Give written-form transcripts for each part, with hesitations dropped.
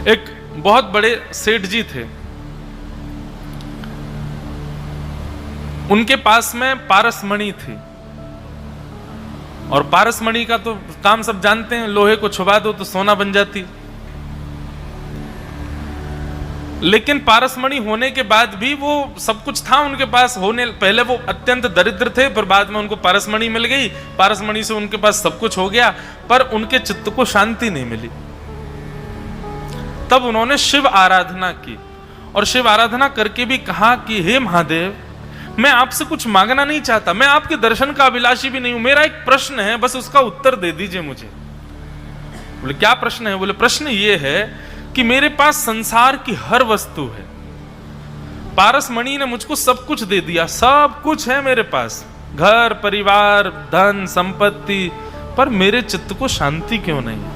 एक बहुत बड़े सेठ जी थे, उनके पास में पारसमणि थी, और पारसमणि का तो काम सब जानते हैं, लोहे को छुपा दो तो सोना बन जाती। लेकिन पारसमणि होने के बाद भी वो सब कुछ था उनके पास, होने पहले वो अत्यंत दरिद्र थे, पर बाद में उनको पारसमणि मिल गई, पारसमणि से उनके पास सब कुछ हो गया, पर उनके चित्त को शांति नहीं मिली। तब उन्होंने शिव आराधना की, और शिव आराधना करके भी कहा कि हे महादेव, मैं आपसे कुछ मांगना नहीं चाहता, मैं आपके दर्शन का अभिलाषी भी नहीं हूं, मेरा एक प्रश्न है, बस उसका उत्तर दे दीजिए मुझे। बोले क्या प्रश्न है? बोले प्रश्न ये है कि मेरे पास संसार की हर वस्तु है, पारसमणि ने मुझको सब कुछ दे दिया, सब कुछ है मेरे पास, घर परिवार धन संपत्ति, पर मेरे चित्त को शांति क्यों नहीं है?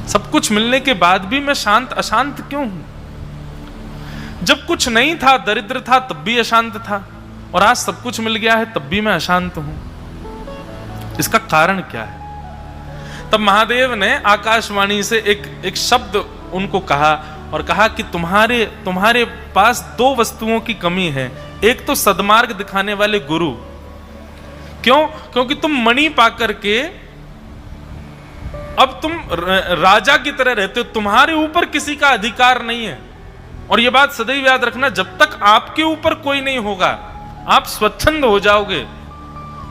सब कुछ मिलने के बाद भी मैं शांत अशांत क्यों हूं? जब कुछ नहीं था, दरिद्र था, तब भी अशांत था, और आज सब कुछ मिल गया है तब भी मैं अशांत हूं। इसका कारण क्या है? तब महादेव ने आकाशवाणी से एक शब्द उनको कहा, और कहा कि तुम्हारे पास दो वस्तुओं की कमी है। एक तो सद्मार्ग दिखाने वाले गुरु। क्यों? क्योंकि तुम मणि पाकर के अब तुम राजा की तरह रहते हो, तुम्हारे ऊपर किसी का अधिकार नहीं है। और यह बात सदैव याद रखना, जब तक आपके ऊपर कोई नहीं होगा, आप स्वच्छंद हो जाओगे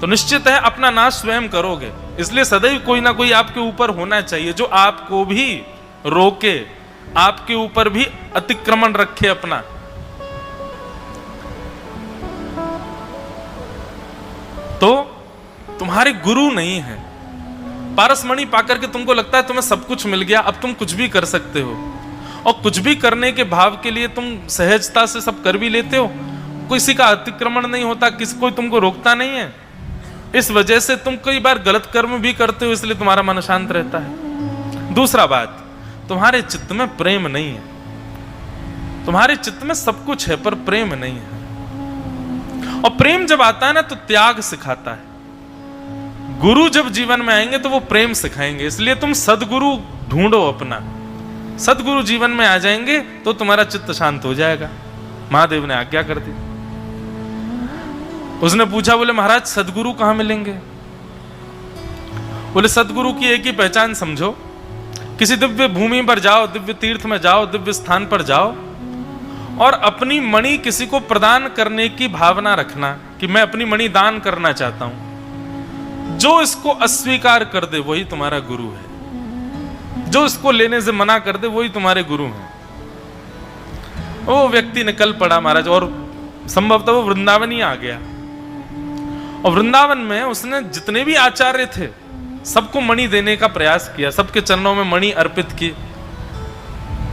तो निश्चित है अपना नाश स्वयं करोगे। इसलिए सदैव कोई ना कोई आपके ऊपर होना चाहिए जो आपको भी रोके, आपके ऊपर भी अतिक्रमण रखे अपना। तो तुम्हारे गुरु नहीं है। पारसमणि पाकर के तुमको लगता है तुम्हें सब कुछ मिल गया, अब तुम कुछ भी कर सकते हो, और कुछ भी करने के भाव के लिए तुम सहजता से सब कर भी लेते हो, किसी का अतिक्रमण नहीं होता, किसी कोई तुमको रोकता नहीं है। इस वजह से तुम कई बार गलत कर्म भी करते हो, इसलिए तुम्हारा मन शांत रहता है। दूसरा बात, तुम्हारे चित्त में प्रेम नहीं है। तुम्हारे चित्त में सब कुछ है पर प्रेम नहीं है, और प्रेम जब आता है ना तो त्याग सिखाता है। गुरु जब जीवन में आएंगे तो वो प्रेम सिखाएंगे, इसलिए तुम सदगुरु ढूंढो अपना। सदगुरु जीवन में आ जाएंगे तो तुम्हारा चित्त शांत हो जाएगा। महादेव ने आज्ञा कर दी। उसने पूछा, बोले महाराज सदगुरु कहां मिलेंगे? बोले सदगुरु की एक ही पहचान समझो, किसी दिव्य भूमि पर जाओ, दिव्य तीर्थ में जाओ, दिव्य स्थान पर जाओ, और अपनी मणि किसी को प्रदान करने की भावना रखना कि मैं अपनी मणि दान करना चाहता हूं। जो इसको अस्वीकार कर दे वही तुम्हारा गुरु है, जो इसको लेने से मना कर दे वही तुम्हारे गुरु हैं। वो व्यक्ति निकल पड़ा महाराज, और संभवतः वो वृंदावन ही आ गया, और वृंदावन में उसने जितने भी आचार्य थे सबको मणि देने का प्रयास किया, सबके चरणों में मणि अर्पित की।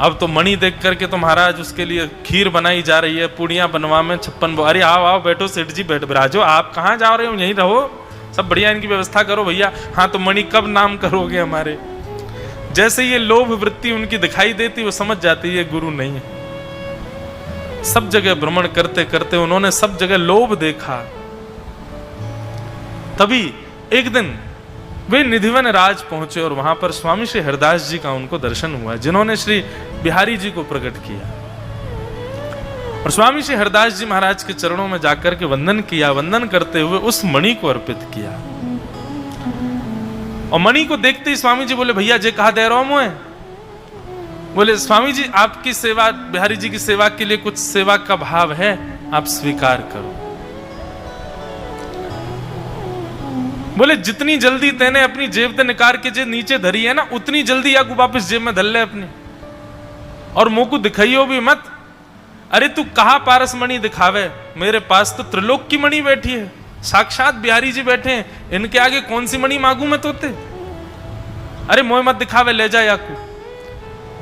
अब तो मणि देख करके तो महाराज उसके लिए खीर बनाई जा रही है, पूड़ियां बनवा में 56। अरे आओ आओ बैठो सेठ जी, बैठ बिराजो, आप कहाँ जा रहे हो, यहीं रहो, सब बढ़िया इनकी व्यवस्था करो भैया। हाँ तो मणि कब नाम करोगे हमारे? जैसे ये लोभ वृत्ति उनकी दिखाई देती, वो समझ जाती है गुरु नहीं है। सब जगह भ्रमण करते करते उन्होंने सब जगह लोभ देखा। तभी एक दिन वे निधिवन राज पहुंचे, और वहां पर स्वामी श्री हरदास जी का उनको दर्शन हुआ, जिन्होंने श्री बिहारी जी को प्रकट किया। और स्वामी श्री हरदास जी महाराज के चरणों में जाकर के वंदन किया। वंदन करते हुए उस मणि को अर्पित किया, और मणि को देखते ही स्वामी जी बोले, भैया जे कहा दे रहा हूं मैं। बोले स्वामी जी आपकी सेवा, बिहारी जी की सेवा के लिए कुछ सेवा का भाव है, आप स्वीकार करो। बोले जितनी जल्दी तेने अपनी जेब से निकाल के जे नीचे धरी है ना, उतनी जल्दी या वापस जेब में धर ले अपनी, और मुंह को दिखाइयो भी मत। अरे तू कहा पारसमणि दिखावे, मेरे पास तो त्रिलोक की मणि बैठी है, साक्षात बिहारी जी बैठे हैं, इनके आगे कौन सी मणि मांगू मैं तोते? अरे मोह मत दिखावे, ले जा याकू।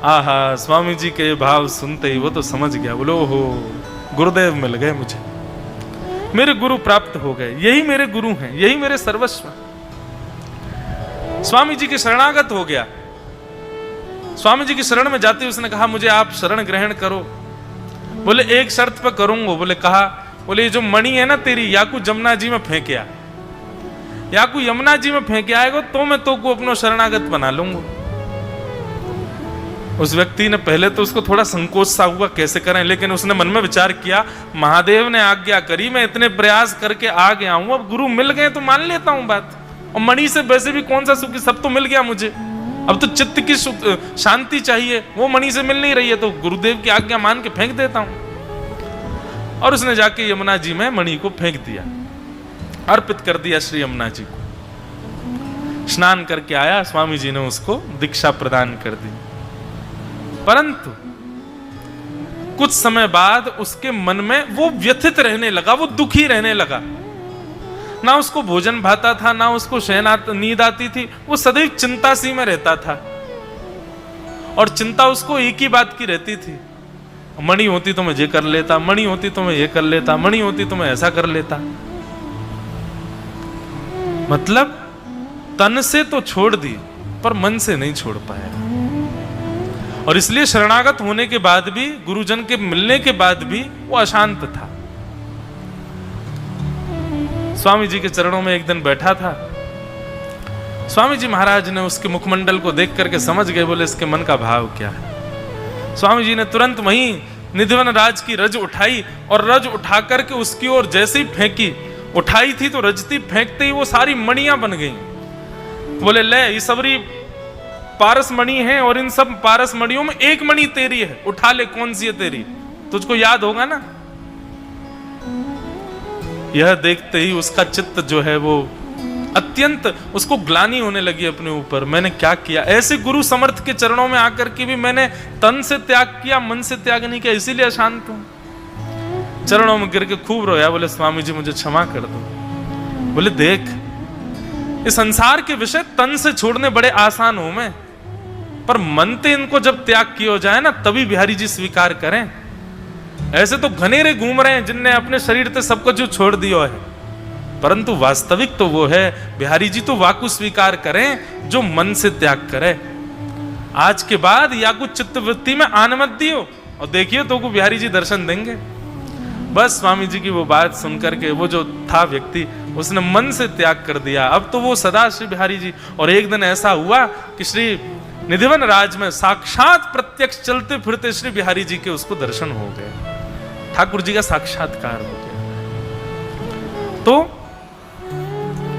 आहा, स्वामी जी के भाव सुनते ही वो तो समझ गया। बोलो हो, गुरुदेव मिल गए मुझे, मेरे गुरु प्राप्त हो गए, यही मेरे गुरु हैं, यही मेरे सर्वस्व। स्वामी जी के शरणागत हो गया। स्वामी जी की शरण में जाते उसने कहा, मुझे आप शरण ग्रहण करो। बोले एक शर्त पर करूंगा। बोले कहा? बोले ये जो मणि है ना तेरी, याकू जमुना जी में फेंक आ, याकू यमुना जी में फेंक आएगा तो मैं तो को अपनो शरणागत बना लूंगा। उस व्यक्ति ने पहले तो उसको थोड़ा संकोच सा हुआ, कैसे करें, लेकिन उसने मन में विचार किया, महादेव ने आज्ञा करी, मैं इतने प्रयास करके आ गया हूं, अब गुरु मिल गए तो मान लेता हूं बात, और मणि से वैसे भी कौन सा सुखी, सब तो मिल गया मुझे, अब तो चित्त की शांति चाहिए, वो मणि से मिल नहीं रही है, तो गुरुदेव की आज्ञा मान के फेंक देता हूं। और उसने जाके यमुना जी में मणि को फेंक दिया, अर्पित कर दिया श्री यमुना जी को। स्नान करके आया, स्वामी जी ने उसको दीक्षा प्रदान कर दी। परंतु कुछ समय बाद उसके मन में वो व्यथित रहने लगा, वो दुखी रहने लगा, ना उसको भोजन भाता था, ना उसको नींद आती थी, वो सदैव चिंता सी में रहता था। और चिंता उसको एक ही बात की रहती थी, मणि होती तो मैं ये कर लेता, मणि होती तो मैं ये कर लेता, मणि होती तो मैं ऐसा कर लेता। मतलब तन से तो छोड़ दी पर मन से नहीं छोड़ पाया। और इसलिए शरणागत होने के बाद भी, गुरुजन के मिलने के बाद भी वो अशांत था। स्वामी जी के चरणों में एक दिन बैठा था, स्वामी जी महाराज ने उसके मुखमंडल को देख करके समझ गए, बोले इसके मन का भाव क्या है। स्वामी जी ने तुरंत वहीं निधिवन राज की रज उठाई, और रज उठा करके उसकी ओर जैसे ही फेंकी, उठाई थी तो रजती फेंकते ही वो सारी मणियां बन गई। बोले ले, ये सबरी पारस मणि है, और इन सब पारस मणियों में एक मणि तेरी है, उठा ले, कौन सी है तेरी, तुझको याद होगा ना। यह देखते ही उसका चित्त जो है वो अत्यंत, उसको ग्लानि होने लगी अपने ऊपर, मैंने क्या किया। ऐसे गुरु समर्थ के चरणों में आकर के भी मैंने तन से त्याग किया, मन से त्याग नहीं किया, इसीलिए अशांत हूं। चरणों में गिर के खूब रोया, बोले स्वामी जी मुझे क्षमा कर दो। बोले देख, इस संसार के विषय तन से छोड़ने बड़े आसान हो मैं, पर मन से इनको जब त्याग किया जाए ना, तभी बिहारी जी स्वीकार करें। ऐसे तो घनेरे घूम रहे हैं जिनने अपने शरीर से सब कुछ छोड़ दिया है, परंतु वास्तविक तो वो है, बिहारी जी तो वाकु स्वीकार करें जो मन से त्याग करे। आज के बाद या कुछ चित्तवृत्ति में आने मत दियो, और देखिए तो को बिहारी जी दर्शन देंगे। बस स्वामी जी की वो बात सुनकर के वो जो था व्यक्ति, उसने मन से त्याग कर दिया। अब तो वो सदा श्री बिहारी जी, और एक दिन ऐसा हुआ कि श्री निधिवन राज में साक्षात प्रत्यक्ष चलते फिरते श्री बिहारी जी के उसको दर्शन हो गए, ठाकुर जी का साक्षात्कार हो गया। तो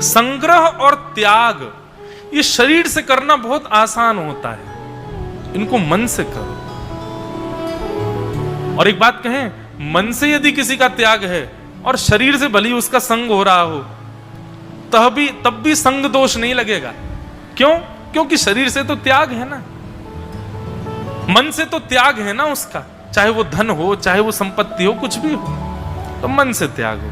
संग्रह और त्याग ये शरीर से करना बहुत आसान होता है, इनको मन से करो। और एक बात कहें, मन से यदि किसी का त्याग है और शरीर से भली उसका संग हो रहा हो, तब भी संग दोष नहीं लगेगा। क्यों? क्योंकि शरीर से तो त्याग है ना, मन से तो त्याग है ना उसका, चाहे वो धन हो, चाहे वो संपत्ति हो, कुछ भी हो, तो मन से त्याग हो।